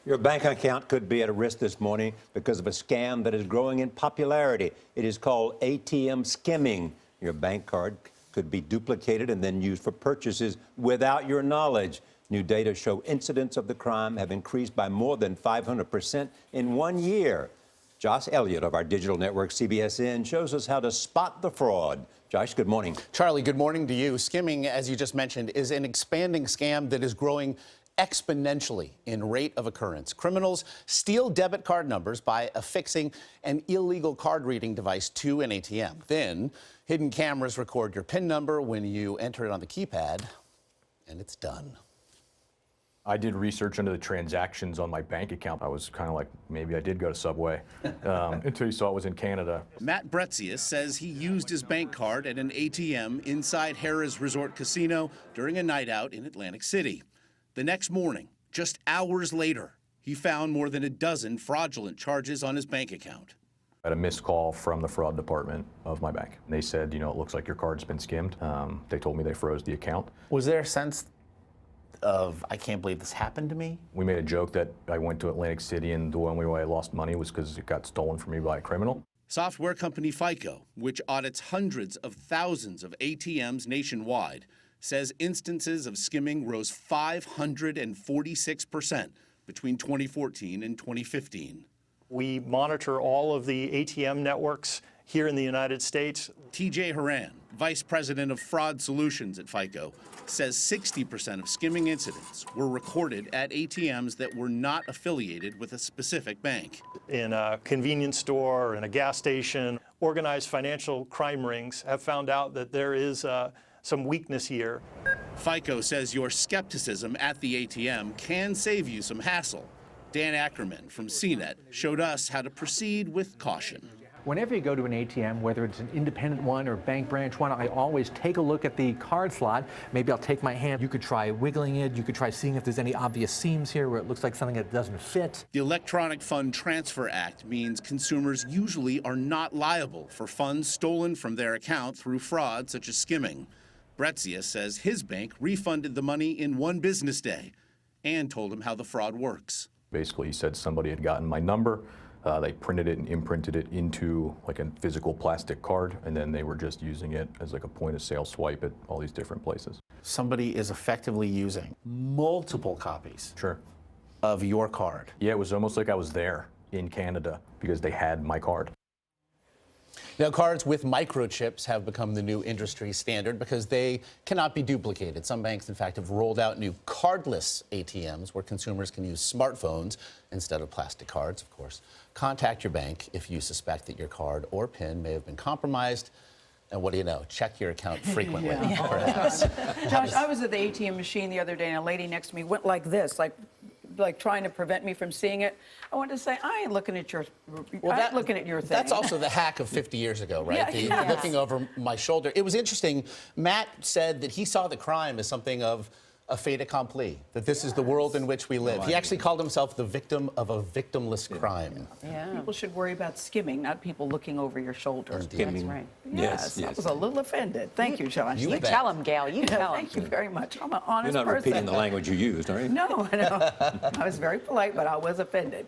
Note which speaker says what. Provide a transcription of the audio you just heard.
Speaker 1: Your bank account could be at risk this morning because of a scam that is growing in popularity. It is called ATM skimming. Your bank card could be duplicated and then used for purchases without your knowledge. New data show incidents of the crime have increased by more than 500% in 1 year. Josh Elliott of our digital network CBSN shows us how to spot the fraud. Josh, good morning.
Speaker 2: Charlie, good morning to you. Skimming, as you just mentioned, is an expanding scam that is growing exponentially in rate of occurrence. Criminals steal debit card numbers by affixing an illegal card reading device to an ATM. Then, hidden cameras record your PIN number when you enter it on the keypad, and it's done.
Speaker 3: I did research into the transactions on my bank account. I was kind of like, maybe I did go to Subway, until you saw it was in Canada.
Speaker 2: Matt Bretzius says he used his bank card at an ATM inside Harrah's Resort Casino during a night out in Atlantic City. The next morning, just hours later, he found more than a dozen fraudulent charges on his bank account.
Speaker 3: I had a missed call from the fraud department of my bank. They said, you know, it looks like your card's been skimmed. They told me they froze the account.
Speaker 2: Was there a sense of, I can't believe this happened to me?
Speaker 3: We made a joke that I went to Atlantic City and the only way I lost money was because it got stolen from me by a criminal.
Speaker 2: Software company FICO, which audits hundreds of thousands of ATMs nationwide, says instances of skimming rose 546% between 2014 and 2015.
Speaker 4: We monitor all of the ATM networks here in the United States.
Speaker 2: TJ Haran, Vice President of Fraud Solutions at FICO, says 60% of skimming incidents were recorded at ATMs that were not affiliated with a specific bank.
Speaker 4: In a convenience store, in a gas station, organized financial crime rings have found out that there is some weakness here.
Speaker 2: FICO says your skepticism at the ATM can save you some hassle. Dan Ackerman from CNET showed us how to proceed with caution.
Speaker 5: Whenever you go to an ATM, whether it's an independent one or bank branch one, I always take a look at the card slot. Maybe I'll take my hand. You could try wiggling it. You could try seeing if there's any obvious seams here where it looks like something that doesn't fit.
Speaker 2: The Electronic Fund Transfer Act means consumers usually are not liable for funds stolen from their account through fraud such as skimming. Bretzius says his bank refunded the money in one business day and told him how the fraud works.
Speaker 3: Basically, he said somebody had gotten my number. They printed it and imprinted it into like a physical plastic card, and then they were just using it as like a point of sale swipe at all these different places.
Speaker 2: Somebody is effectively using multiple copies of your card.
Speaker 3: Yeah, it was almost like I was there in Canada because they had my card.
Speaker 2: Now, cards with microchips have become the new industry standard because they cannot be duplicated. Some banks, in fact, have rolled out new cardless ATMs where consumers can use smartphones instead of plastic cards, of course. Contact your bank if you suspect that your card or PIN may have been compromised. And what do you know? Check your account frequently, perhaps.
Speaker 6: Josh, I was at the ATM machine the other day, and a lady next to me went like this, like trying to prevent me from seeing it. I wanted to say, I ain't looking at your, looking at your thing.
Speaker 2: That's also the hack of 50 years ago, right?
Speaker 6: Yeah,
Speaker 2: looking over my shoulder. It was interesting. Matt said that he saw the crime as something of a fait accompli, that this is the world in which we live. He actually called himself the victim of a victimless crime.
Speaker 6: Yeah. People should worry about skimming, not people looking over your shoulder.
Speaker 1: Skimming.
Speaker 6: That's right.
Speaker 1: Yes,
Speaker 6: I was a little offended. Thank you, Josh.
Speaker 2: You
Speaker 6: tell
Speaker 2: him,
Speaker 6: Gail. You tell him. Thank you very much. I'm an honest person.
Speaker 1: You're not repeating the language you used, are you?
Speaker 6: No, I was very polite, but I was offended.